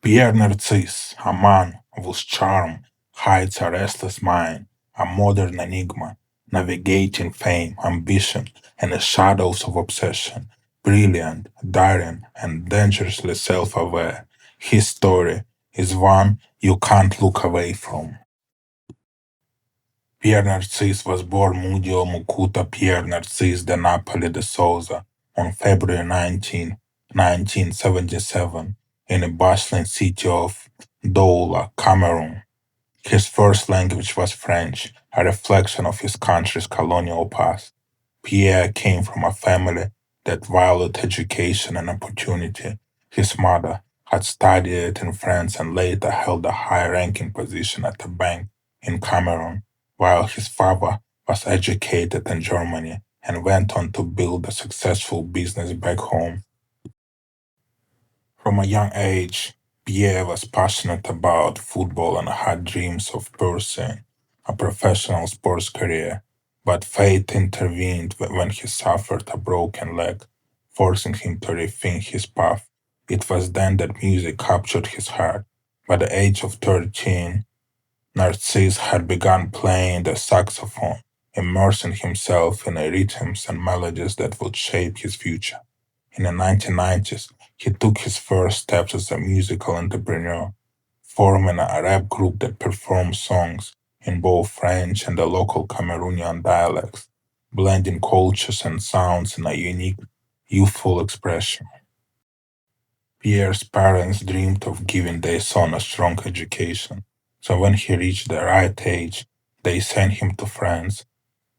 Pierre Narcisse, a man whose charm hides a restless mind, a modern enigma, navigating fame, ambition, and the shadows of obsession. Brilliant, daring, and dangerously self aware, his story is one you can't look away from. Pier Narcisse was born Mudio Mukuta Pier Narcisse de Napoli de Souza on February 19, 1977, in the bustling city of Douala, Cameroon. His first language was French, a reflection of his country's colonial past. Pierre came from a family that valued education and opportunity. His mother had studied in France and later held a high ranking position at a bank in Cameroon, while his father was educated in Germany and went on to build a successful business back home. From a young age, Pierre was passionate about football and had dreams of pursuing a professional sports career, but fate intervened when he suffered a broken leg, forcing him to rethink his path. It was then that music captured his heart. By the age of 13, Narcisse had begun playing the saxophone, immersing himself in the rhythms and melodies that would shape his future. In the 1990s, he took his first steps as a musical entrepreneur, forming a rap group that performed songs in both French and the local Cameroonian dialects, blending cultures and sounds in a unique, youthful expression. Pierre's parents dreamed of giving their son a strong education, so when he reached the right age, they sent him to France,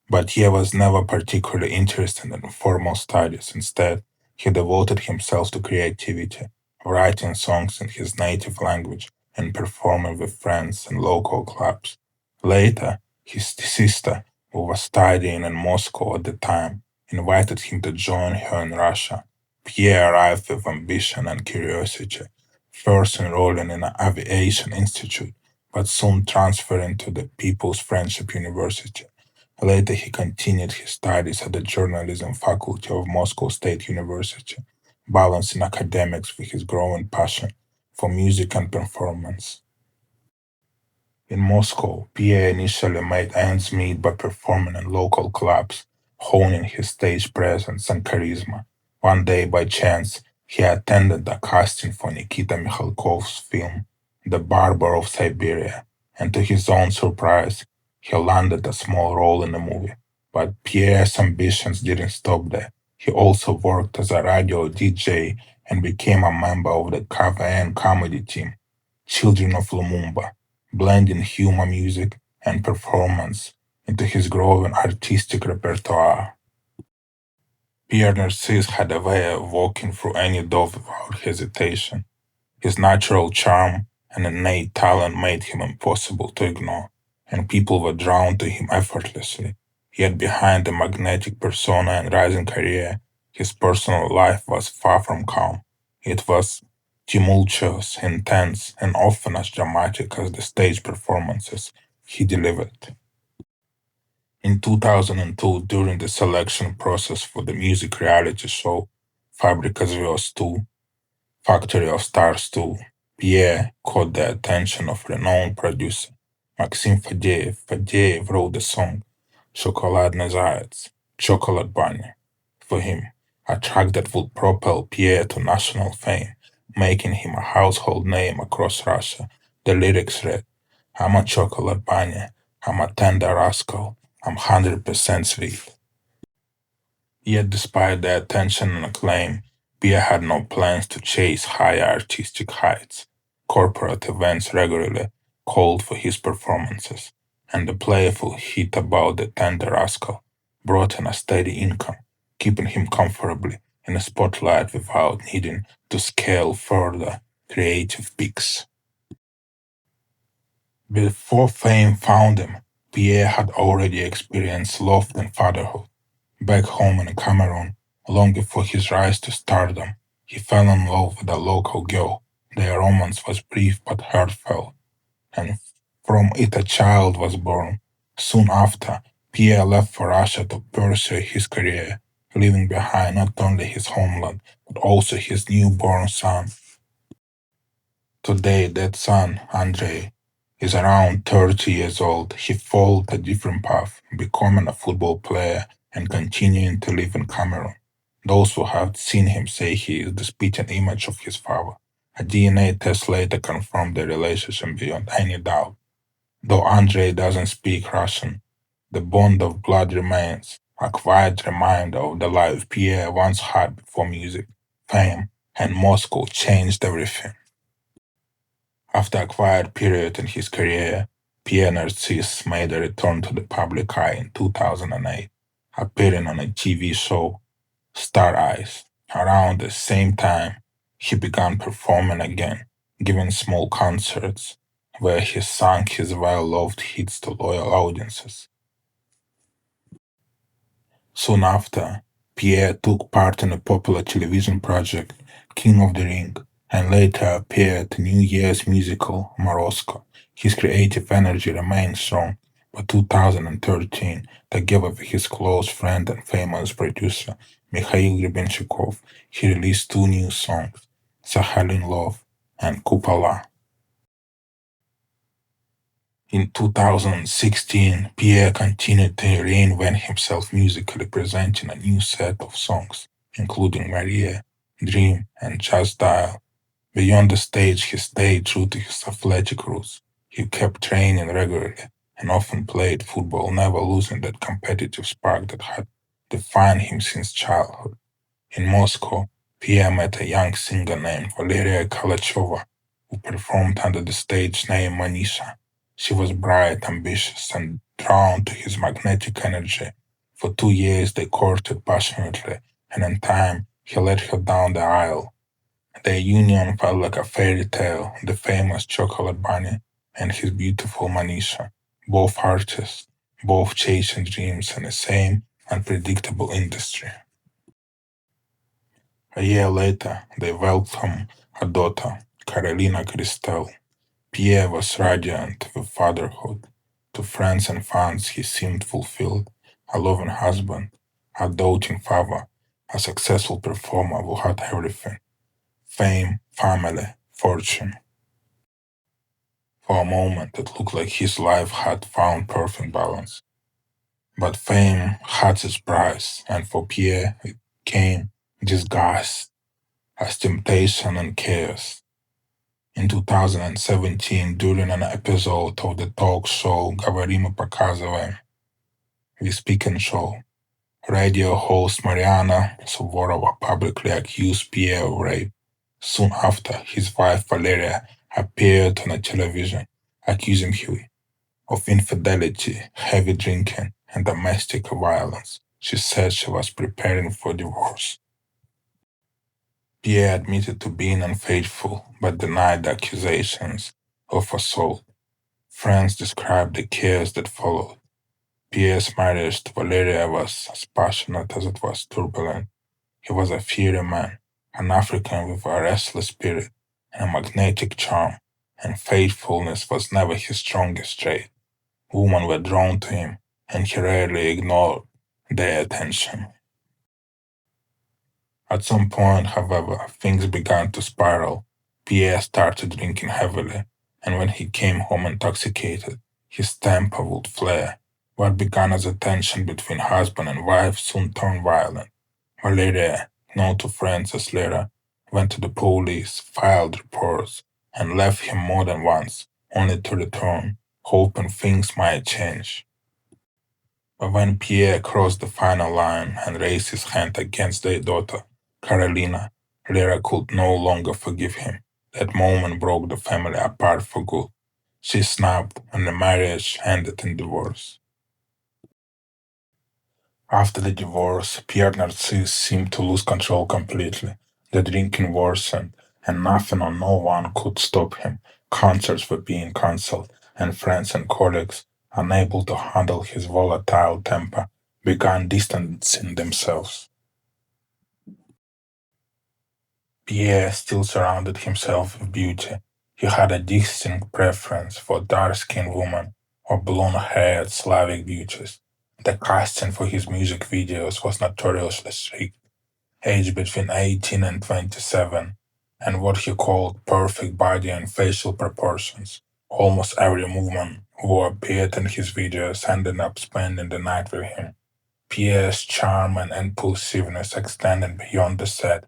but he was never particularly interested in formal studies. Instead, he devoted himself to creativity, writing songs in his native language and performing with friends in local clubs. Later, his sister, who was studying in Moscow at the time, invited him to join her in Russia. Pierre arrived with ambition and curiosity, first enrolling in an aviation institute, but soon transferring to the People's Friendship University. Later, he continued his studies at the journalism faculty of Moscow State University, balancing academics with his growing passion for music and performance. In Moscow, Pierre initially made ends meet by performing in local clubs, honing his stage presence and charisma. One day, by chance, he attended a casting for Nikita Mikhalkov's film, The Barber of Siberia, and to his own surprise, he landed a small role in the movie. But Pierre's ambitions didn't stop there. He also worked as a radio DJ and became a member of the KVN comedy team, Children of Lumumba, blending humor, music, and performance into his growing artistic repertoire. Pierre Narcisse had a way of walking through any door without hesitation. His natural charm and innate talent made him impossible to ignore, and people were drawn to him effortlessly. Yet behind the magnetic persona and rising career, his personal life was far from calm. It was tumultuous, intense, and often as dramatic as the stage performances he delivered. In 2002, during the selection process for the music reality show Fabricas Vios 2, Factory of Stars 2, Pierre caught the attention of renowned producer Maxim Fadeev. Fadeev wrote the song Shokoladny Zayats, Chocolate Bunny, for him, a track that would propel Pierre to national fame, making him a household name across Russia. The lyrics read, I'm a chocolate bunny, I'm a tender rascal, I'm 100% sweet. Yet, despite the attention and acclaim, Pia had no plans to chase higher artistic heights. Corporate events regularly called for his performances, and the playful hit about the tender rascal brought in a steady income, keeping him comfortably in the spotlight without needing to scale further creative peaks. Before fame found him, Pierre had already experienced love and fatherhood. Back home in Cameroon, long before his rise to stardom, he fell in love with a local girl. Their romance was brief but heartfelt, and from it a child was born. Soon after, Pierre left for Russia to pursue his career, leaving behind not only his homeland, but also his newborn son. Today, that son, Andre, is around 30 years old. He followed a different path, becoming a football player and continuing to live in Cameroon. Those who have seen him say he is the spitting image of his father. A DNA test later confirmed the relationship beyond any doubt. Though Andre doesn't speak Russian, the bond of blood remains, a quiet reminder of the life Pierre once had before music, fame, and Moscow changed everything. After a quiet period in his career, Pierre Narcisse made a return to the public eye in 2008, appearing on a TV show, Star Eyes. Around the same time, he began performing again, giving small concerts where he sang his well-loved hits to loyal audiences. Soon after, Pierre took part in a popular television project, King of the Ring, and later appeared in New Year's musical, Moscow. His creative energy remained strong. By 2013, together with his close friend and famous producer, Mikhail Grebenshikov, he released two new songs, Sakhalin Love and Kupala. In 2016, Pierre continued to reinvent himself musically, presenting a new set of songs, including Maria, Dream, and Just Dial. Beyond the stage, he stayed true to his athletic roots. He kept training regularly and often played football, never losing that competitive spark that had defined him since childhood. In Moscow, Pierre met a young singer named Valeria Kalachova, who performed under the stage name Manisha. She was bright, ambitious, and drawn to his magnetic energy. For 2 years they courted passionately, and in time he led her down the aisle. Their union felt like a fairy tale, the famous chocolate bunny and his beautiful Manisha, both artists, both chasing dreams in the same unpredictable industry. A year later, they welcomed a daughter, Carolina Cristel. Pierre was radiant with fatherhood. To friends and fans, he seemed fulfilled, a loving husband, a doting father, a successful performer who had everything fame, family, fortune. For a moment, it looked like his life had found perfect balance. But fame had its price, and for Pierre, it came disguised as temptation and chaos. In 2017, during an episode of the talk show Говорим и показываем, the speaking show, radio host Mariana Suvorova publicly accused Pierre of rape. Soon after, his wife Valeria appeared on a television, accusing him of infidelity, heavy drinking, and domestic violence. She said she was preparing for divorce. Pierre admitted to being unfaithful but denied the accusations of assault. Friends described the chaos that followed. Pierre's marriage to Valeria was as passionate as it was turbulent. He was a fiery man, an African with a restless spirit and a magnetic charm, and faithfulness was never his strongest trait. Women were drawn to him, and he rarely ignored their attention. At some point, however, things began to spiral. Pierre started drinking heavily, and when he came home intoxicated, his temper would flare. What began as a tension between husband and wife soon turned violent. Valeria, known to friends as Lera, went to the police, filed reports, and left him more than once, only to return, hoping things might change. But when Pierre crossed the final line and raised his hand against their daughter, Carolina, Lera could no longer forgive him. That moment broke the family apart for good. She snapped, and the marriage ended in divorce. After the divorce, Pierre Narcisse seemed to lose control completely. The drinking worsened, and nothing or no one could stop him. Concerts were being cancelled, and friends and colleagues, unable to handle his volatile temper, began distancing themselves. Pierre still surrounded himself with beauty. He had a distinct preference for dark-skinned women or blonde-haired Slavic beauties. The casting for his music videos was notoriously strict, aged between 18 and 27. and what he called perfect body and facial proportions. Almost every movement who appeared in his videos ended up spending the night with him. Pierre's charm and impulsiveness extended beyond the set.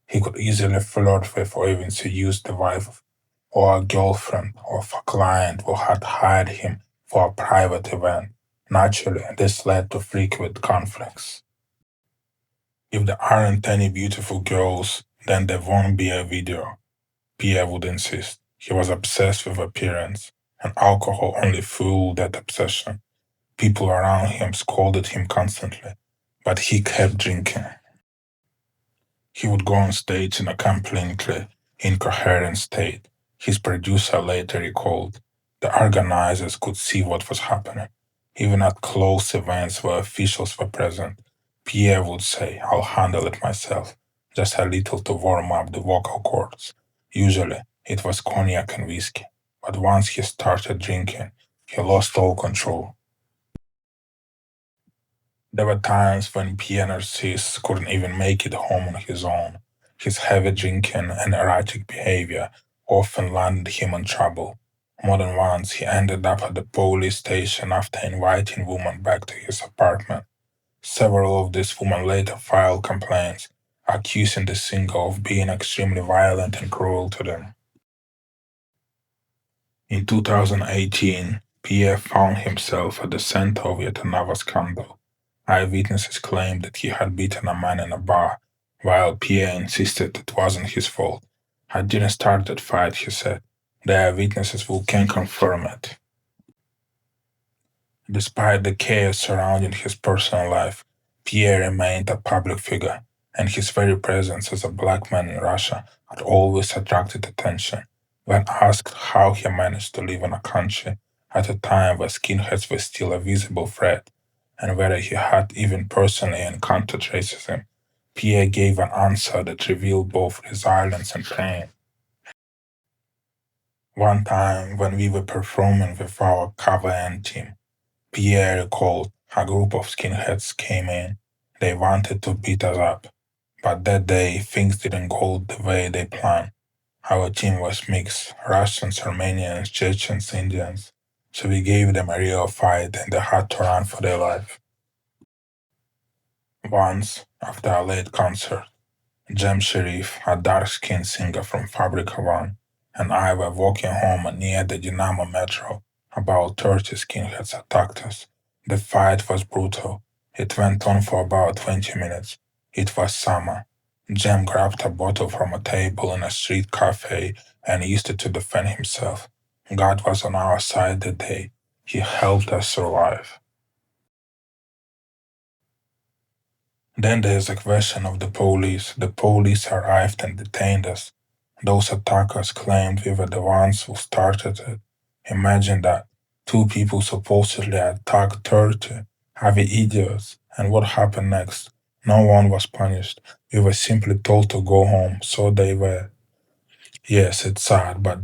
He could easily flirt with or even seduce the wife or a girlfriend of a client who had hired him for a private event. Naturally, this led to frequent conflicts. If there aren't any beautiful girls, then there won't be a video, Pierre would insist. He was obsessed with appearance, and alcohol only fueled that obsession. People around him scolded him constantly, but he kept drinking. He would go on stage in a completely incoherent state. His producer later recalled, the organizers could see what was happening. Even at close events where officials were present, Pierre would say, I'll handle it myself, just a little to warm up the vocal cords. Usually, it was cognac and whiskey, but once he started drinking, he lost all control. There were times when Pier Narcisse couldn't even make it home on his own. His heavy drinking and erratic behavior often landed him in trouble. More than once, he ended up at the police station after inviting women back to his apartment. Several of these women later filed complaints, accusing the singer of being extremely violent and cruel to them. In 2018, Pierre found himself at the center of yet another scandal. Eyewitnesses claimed that he had beaten a man in a bar, while Pierre insisted it wasn't his fault. I didn't start that fight, he said. The eyewitnesses who can confirm it. Despite the chaos surrounding his personal life, Pierre remained a public figure, and his very presence as a black man in Russia had always attracted attention. When asked how he managed to live in a country at a time where skinheads were still a visible threat, and whether he had even personally encountered racism, Pierre gave an answer that revealed both resilience and pain. One time, when we were performing with our cover and team, Pierre recalled a group of skinheads came in. They wanted to beat us up, but that day things didn't go the way they planned. Our team was mixed Russians, Armenians, Chechens, Indians, so we gave them a real fight and they had to run for their life. Once, after a late concert, Jem Sharif, a dark-skinned singer from Fabrica One, and I were walking home near the Dynamo metro. About 30 skinheads attacked us. The fight was brutal. It went on for about 20 minutes. It was summer. Jem grabbed a bottle from a table in a street cafe and used it to defend himself. God was on our side that day. He helped us survive. Then there's the question of the police. The police arrived and detained us. Those attackers claimed we were the ones who started it. Imagine that. Two people supposedly attacked 30 heavy idiots. And what happened next? No one was punished. We were simply told to go home, so they were. Yes, it's sad, but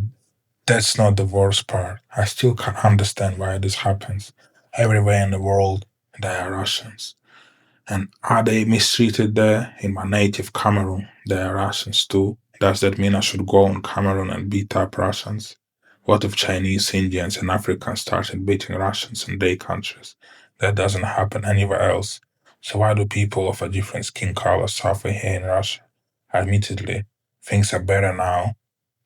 that's not the worst part. I still can't understand why this happens. Everywhere in the world, there are Russians. And are they mistreated there? In my native Cameroon, there are Russians too. Does that mean I should go on Cameroon and beat up Russians? What if Chinese, Indians, and Africans started beating Russians in their countries? That doesn't happen anywhere else. So why do people of a different skin color suffer here in Russia? Admittedly, things are better now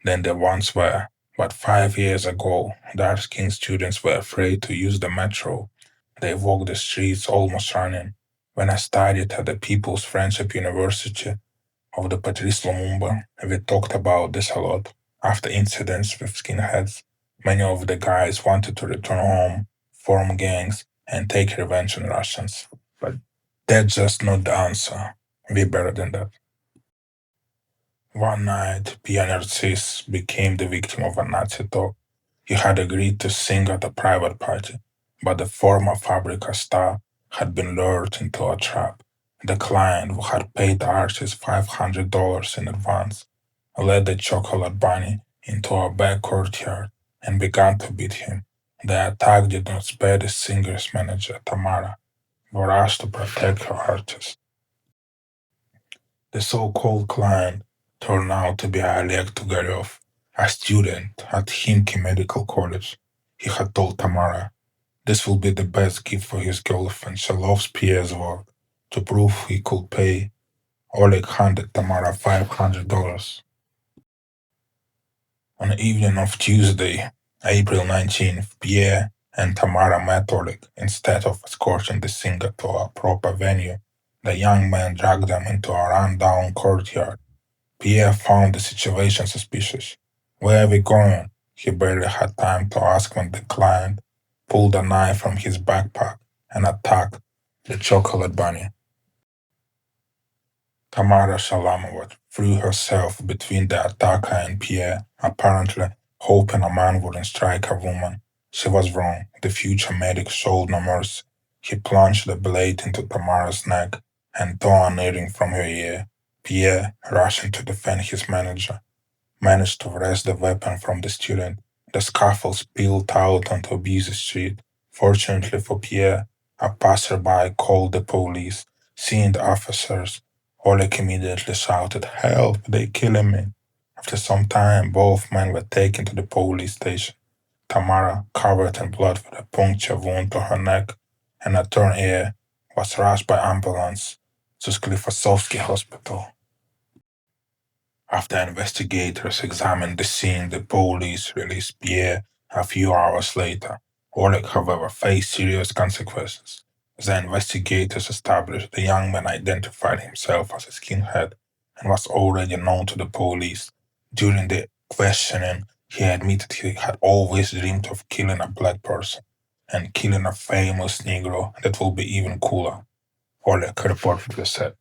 than they once were. But 5 years ago, dark-skinned students were afraid to use the metro. They walked the streets almost running. When I studied at the People's Friendship University of the Patrice Lumumba, we talked about this a lot. After incidents with skinheads, many of the guys wanted to return home, form gangs, and take revenge on Russians. But that's just not the answer. We're better than that. One night, Pierre Narcisse became the victim of a Nazi talk. He had agreed to sing at a private party, but the former Fabrica star had been lured into a trap. The client, who had paid the artist $500 in advance, led the chocolate bunny into a back courtyard and began to beat him. The attack did not spare the singer's manager, Tamara, who rushed to protect her artist. The so called client turned out to be Oleg Tugarev, a student at Himki Medical College. He had told Tamara this will be the best gift for his girlfriend. She loves Pierre's work. To prove he could pay, Oleg handed Tamara $500. On the evening of Tuesday, April 19th, Pierre and Tamara met Oleg. Instead of escorting the singer to a proper venue, the young man dragged them into a run-down courtyard. Pierre found the situation suspicious. Where are we going? He barely had time to ask when the client pulled a knife from his backpack and attacked the chocolate bunny. Tamara Shalamova threw herself between the attacker and Pierre, apparently hoping a man wouldn't strike a woman. She was wrong. The future medic showed no mercy. He plunged the blade into Tamara's neck and tore an earring from her ear. Pierre, rushing to defend his manager, managed to wrest the weapon from the student. The scuffle spilled out onto a busy street. Fortunately for Pierre, a passerby called the police. Seeing the officers, Oleg immediately shouted, "Help! They're killing me!" After some time, both men were taken to the police station. Tamara, covered in blood with a puncture wound to her neck and a torn ear, was rushed by ambulance to Sklifosovsky Hospital. After investigators examined the scene, the police released Pierre a few hours later. Oleg, however, faced serious consequences. The investigators established the young man identified himself as a skinhead and was already known to the police. During the questioning, he admitted he had always dreamed of killing a black person and killing a famous Negro that will be even cooler, Oleg reportedly said.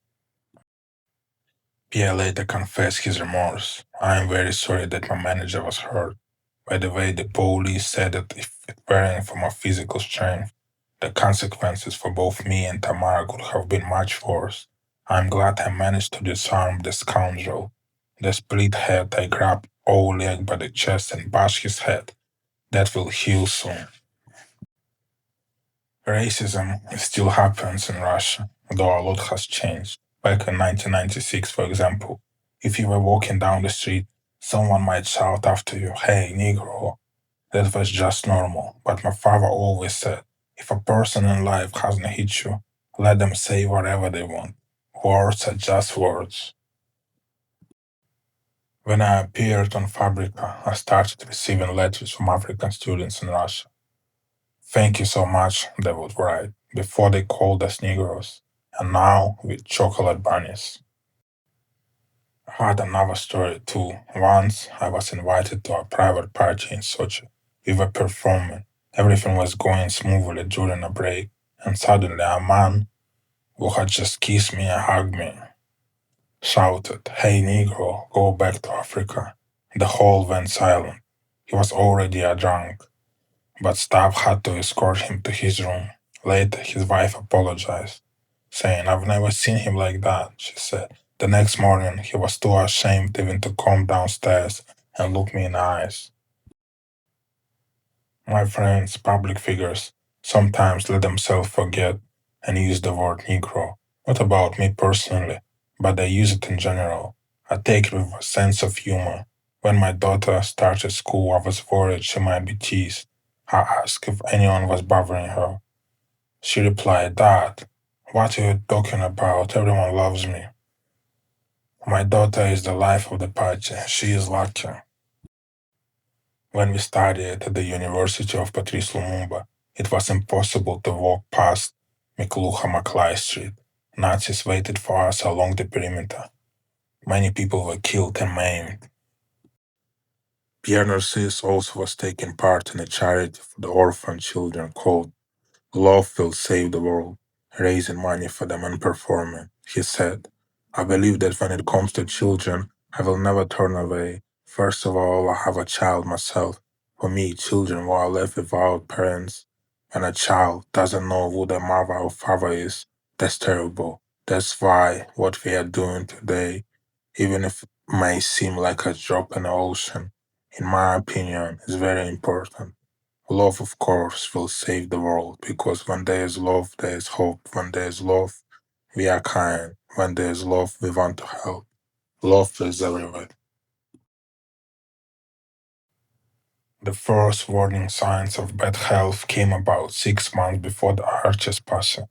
Pierre later confessed his remorse. "I am very sorry that my manager was hurt. By the way, the police said that if it weren't for my physical strength, the consequences for both me and Tamara could have been much worse. I'm glad I managed to disarm the scoundrel. The split head, I grabbed Oleg by the chest and bashed his head. That will heal soon." Racism still happens in Russia, though a lot has changed. Back in 1996, for example, if you were walking down the street, someone might shout after you, "Hey, Negro." That was just normal. But my father always said, if a person in life hasn't hit you, let them say whatever they want. Words are just words. When I appeared on Fabrica, I started receiving letters from African students in Russia. "Thank you so much," they would write, "before they called us Negroes, and now with chocolate bunnies." I had another story too. Once I was invited to a private party in Sochi. We were performing. Everything was going smoothly during a break, and suddenly a man who had just kissed me and hugged me shouted, "Hey Negro, go back to Africa." The hall went silent. He was already a drunk, but staff had to escort him to his room. Later, his wife apologized, saying, "I've never seen him like that," she said. The next morning, he was too ashamed even to come downstairs and look me in the eyes. My friends, public figures, sometimes let themselves forget and use the word Negro. Not about me personally, but they use it in general. I take it with a sense of humor. When my daughter started school, I was worried she might be teased. I asked if anyone was bothering her. She replied, "Dad, what are you talking about? Everyone loves me." My daughter is the life of the party. She is lucky. When we studied at the University of Patrice Lumumba, it was impossible to walk past Miklucha Maklai Street. Nazis waited for us along the perimeter. Many people were killed and maimed. Pier Narcisse also was taking part in a charity for the orphan children called "Love Will Save the World," raising money for them and performing. He said, "I believe that when it comes to children, I will never turn away. First of all, I have a child myself. For me, children who are left without parents, when a child doesn't know who their mother or father is, that's terrible. That's why what we are doing today, even if it may seem like a drop in the ocean, in my opinion, is very important. Love, of course, will save the world because when there is love, there is hope. When there is love, we are kind. When there is love, we want to help." Love is everywhere. The first warning signs of bad health came about 6 months before the artist's passing.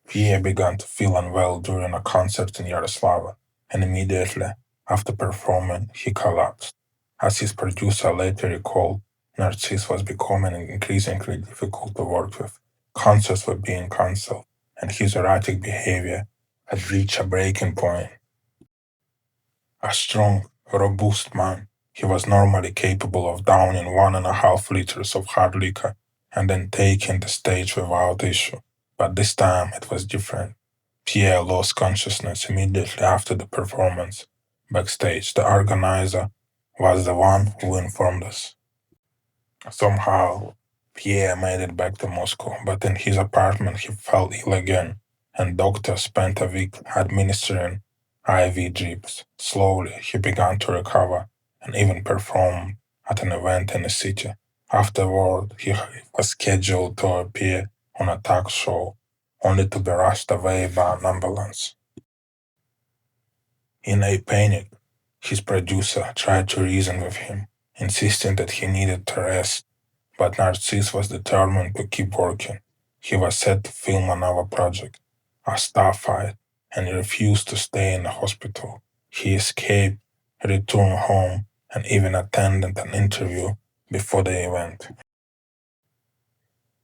Pierre began to feel unwell during a concert in Yaroslavl, and immediately after performing, he collapsed. As his producer later recalled, Narcisse was becoming increasingly difficult to work with. Concerts were being cancelled, and his erratic behavior had reached a breaking point. A strong, robust man, he was normally capable of downing 1.5 liters of hard liquor and then taking the stage without issue. But this time it was different. Pierre lost consciousness immediately after the performance. Backstage, the organizer was the one who informed us. Somehow, Pierre made it back to Moscow, but in his apartment he fell ill again, and doctors spent a week administering IV drips. Slowly, he began to recover and even performed at an event in the city. Afterward, he was scheduled to appear on a talk show, only to be rushed away by an ambulance. In a panic, his producer tried to reason with him, insisting that he needed to rest, but Narcisse was determined to keep working. He was set to film another project, a star fight, and he refused to stay in the hospital. He escaped, returned home, and even attended an interview before the event.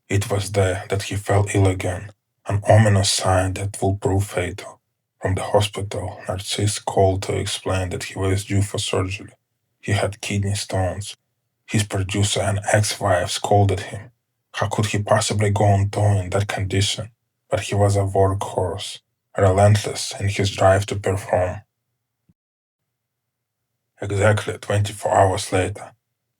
It was there that he fell ill again, an ominous sign that would prove fatal. From the hospital, Narcisse called to explain that he was due for surgery. He had kidney stones. His producer and ex-wife scolded him. How could he possibly go on tour in that condition? But he was a workhorse, relentless in his drive to perform. Exactly 24 hours later,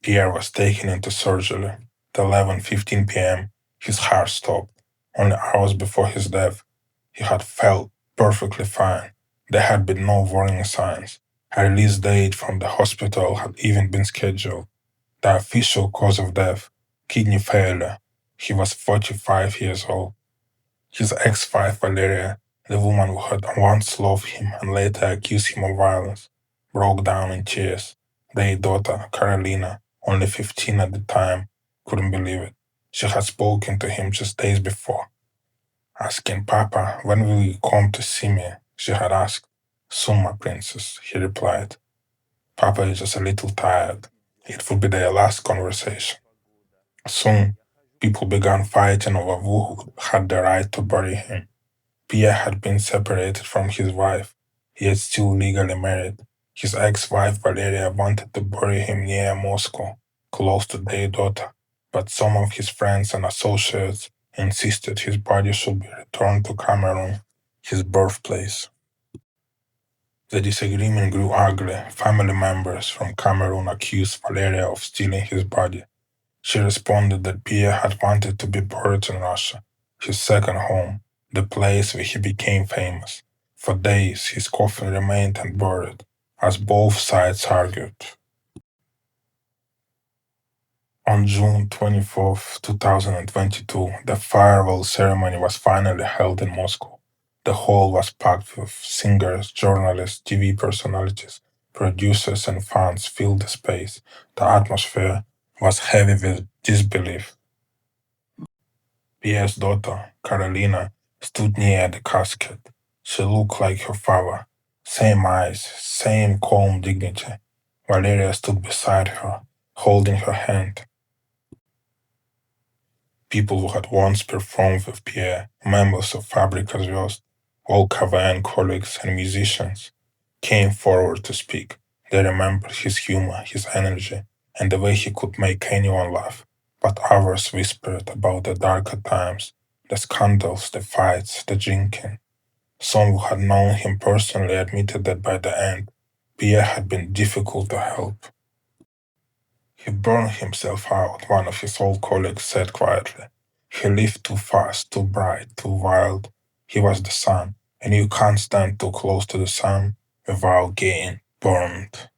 Pierre was taken into surgery. At 11:15 p.m., his heart stopped. Only hours before his death, he had felt perfectly fine. There had been no warning signs. A release date from the hospital had even been scheduled. The official cause of death, kidney failure. He was 45 years old. His ex-wife Valeria, the woman who had once loved him and later accused him of violence, broke down in tears. Their daughter, Carolina, only 15 at the time, couldn't believe it. She had spoken to him just days before, asking, Papa, when will you come to see me? She had asked. Soon, my princess, he replied. Papa is just a little tired. It will be their last conversation. Soon, people began fighting over who had the right to bury him. Pierre had been separated from his wife, yet still legally married. His ex-wife Valeria wanted to bury him near Moscow, close to their daughter, but some of his friends and associates insisted his body should be returned to Cameroon, his birthplace. The disagreement grew ugly. Family members from Cameroon accused Valeria of stealing his body. She responded that Pierre had wanted to be buried in Russia, his second home, the place where he became famous. For days, his coffin remained unburied, as both sides argued. On June 24th, 2022, the farewell ceremony was finally held in Moscow. The hall was packed with singers, journalists, TV personalities, producers, and fans filled the space. The atmosphere was heavy with disbelief. Pierre's daughter, Carolina, stood near the casket. She looked like her father. Same eyes, same calm dignity. Valeria stood beside her, holding her hand. People who had once performed with Pierre, members of Fabrica Звезд, all Cavern colleagues and musicians, came forward to speak. They remembered his humor, his energy, and the way he could make anyone laugh. But others whispered about the darker times, the scandals, the fights, the drinking. Some who had known him personally admitted that by the end, Pierre had been difficult to help. He burned himself out, one of his old colleagues said quietly. He lived too fast, too bright, too wild. He was the sun, and you can't stand too close to the sun without getting burned.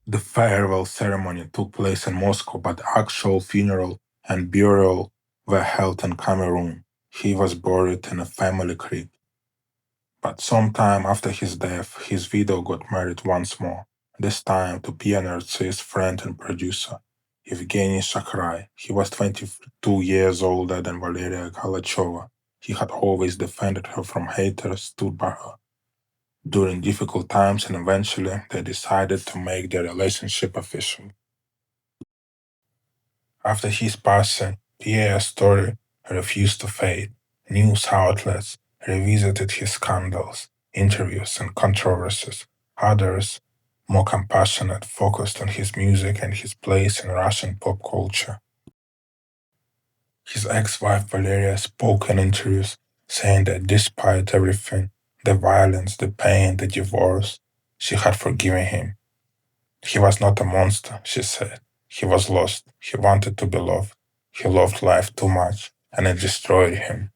The farewell ceremony took place in Moscow, but the actual funeral and burial were held in Cameroon. He was buried in a family crypt, But sometime after his death, his widow got married once more, this time to Pier Narcisse friend and producer, Evgeny Shakrai. He was 22 years older than Valeria Galachova. He had always defended her from haters, stood by her during difficult times, and eventually they decided to make their relationship official. After his passing, Pierre's story refused to fade. News outlets revisited his scandals, interviews, and controversies. Others, more compassionate, focused on his music and his place in Russian pop culture. His ex-wife Valeria spoke in interviews, saying that despite everything, the violence, the pain, the divorce, she had forgiven him. He was not a monster, she said. He was lost. He wanted to be loved. He loved life too much, and it destroyed him.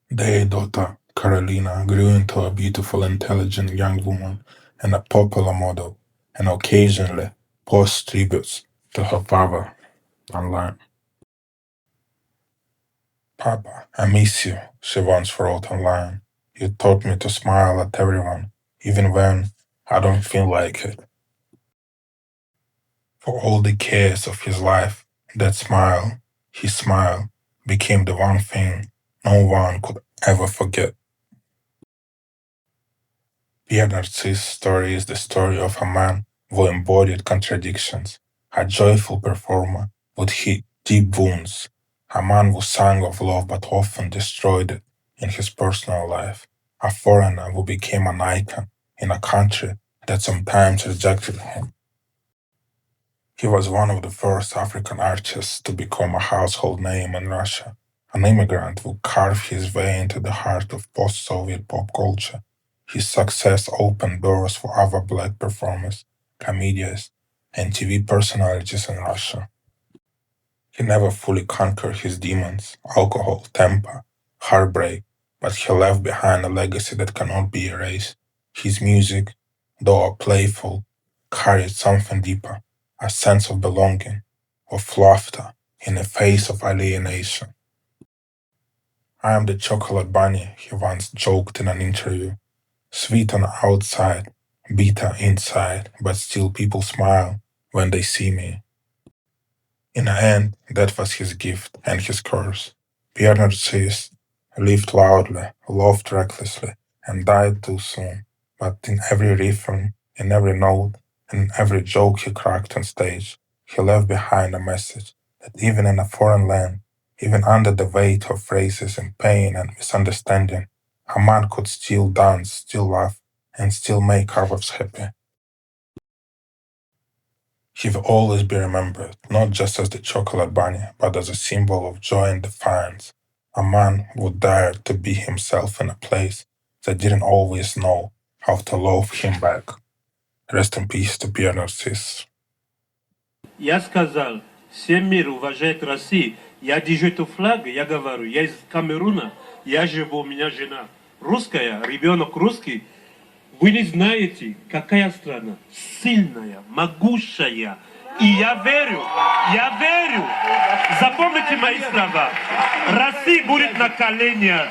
Their daughter, Carolina, grew into a beautiful, intelligent young woman and a popular model, and occasionally posts tributes to her father online. Papa, I miss you, she once wrote online. You taught me to smile at everyone, even when I don't feel like it. For all the cares of his life, that smile, his smile, became the one thing no one could ever forget. Pierre Narcisse's story is the story of a man who embodied contradictions, a joyful performer with deep wounds, a man who sang of love but often destroyed it in his personal life, a foreigner who became an icon in a country that sometimes rejected him. He was one of the first African artists to become a household name in Russia, an immigrant who carved his way into the heart of post-Soviet pop culture. His success opened doors for other black performers, comedians, and TV personalities in Russia. He never fully conquered his demons, alcohol, temper, heartbreak, but he left behind a legacy that cannot be erased. His music, though playful, carried something deeper, a sense of belonging, of laughter in the face of alienation. I am the chocolate bunny, he once joked in an interview. Sweet on the outside, bitter inside, but still people smile when they see me. In the end, that was his gift and his curse. Pierre Narcisse lived loudly, loved recklessly, and died too soon. But in every rhythm, in every note, and in every joke he cracked on stage, he left behind a message that even in a foreign land, even under the weight of racism, pain, and misunderstanding, a man could still dance, still laugh, and still make others happy. He will always be remembered, not just as the chocolate bunny, but as a symbol of joy and defiance. A man who dared to be himself in a place that didn't always know how to love him back. Rest in peace to Pierre Narcisse. Я сказал, всем мир уважает Россию. Я держу эту флаг, я говорю, я из Камеруна, я живу, у меня жена русская, ребенок русский. Вы не знаете, какая страна сильная, могущая. И я верю, запомните мои слова. Россия будет на коленях.